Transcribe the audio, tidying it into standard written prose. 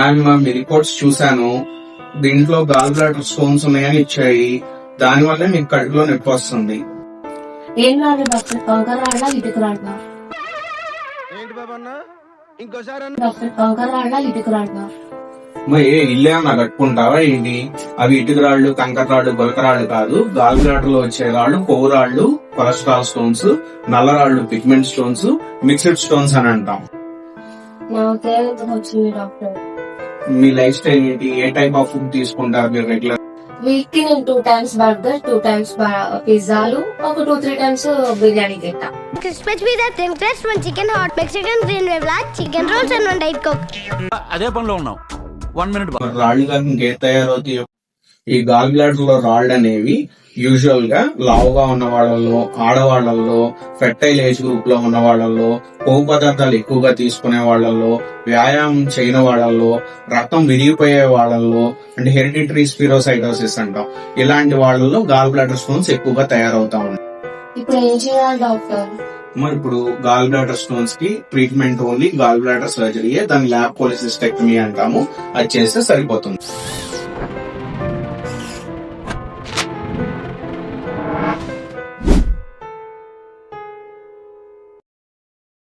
And me reports చూసాను, దీంట్లో gall bladder stones ఉన్నాయని ఇచ్చాయి. దాని వల్ల మీకు కడుపులో నొప్పి వస్తుంది. ఏం రాదు డాక్టర్, కంకర రాళ్ళ ఇటుకు రాళ్ళ? డాక్టర్ కంకర రాళ్ళ ఇటుకు రాళ్ళ? మరి ఇల్లే అన్నా కట్టుకుంటావా ఏంటి? అవి ఇటుక రాళ్లు, కంకర రాళ్లు, గులకరాళ్లు కాదు. గాల్ బ్లాడర్ లో వచ్చే రాళ్లు కొవ్వు రాళ్లు, కొలెస్ట్రాల్ స్టోన్స్, నల్ల రాళ్లు పిగ్మెంట్ స్టోన్స్, మిక్స్డ్ స్టోన్స్ అని అంటాం. నాకే వచ్చింది డాక్టర్. మీ లైఫ్ స్టైల్ ఏంటి? ఏ టైప్ ఆఫ్ ఫుడ్ తీసుకుంటారు మీరు రెగ్యులర్? వీక్ కి నేను 2 times బర్గర్, 2 times పిజ్జాలు, ఒక 2-3 times బిర్యానీ తింటా. Crispy pizza, thin crust, 1 chicken hot, Mexican green wave, chicken rolls and 1 diet coke. అదే పనిలో ఉన్నాం. 1 minute. రాళ్ళు కానీ ఇంకేం తయారవుతాయి? ఈ గాల్ బ్లాడర్ లో రాళ్ళు అనేవి యూజువల్ గా లావుగా ఉన్న వాళ్ళల్లో, ఆడవాళ్లలో, ఫెర్టైల్ ఏజ్ గ్రూప్ లో ఉన్న వాళ్ళల్లో, కొవ్వు పదార్థాలు ఎక్కువగా తీసుకునే వాళ్ళల్లో, వ్యాయామం చేయని వాళ్ళల్లో, రక్తం విరిగిపోయే వాళ్ళల్లో, అంటే హెరిడిటరీ స్పిరోసైటోసిస్ అంటాం, ఇలాంటి వాళ్ళల్లో గాల్ బ్లాడర్ స్టోన్స్ ఎక్కువగా తయారవుతా ఉన్నాయి. ఇప్పుడు ఏం చేయాలి డాక్టర్? మరి ఇప్పుడు గాల్ బ్లాడర్ స్టోన్స్ కి ట్రీట్మెంట్ ఓన్లీ గాల్ బ్లాడర్ సర్జరీయే. దాని ల్యాబ్ పోలిసిస్టెక్టమీ అంటాము. అది చేస్తే సరిపోతుంది.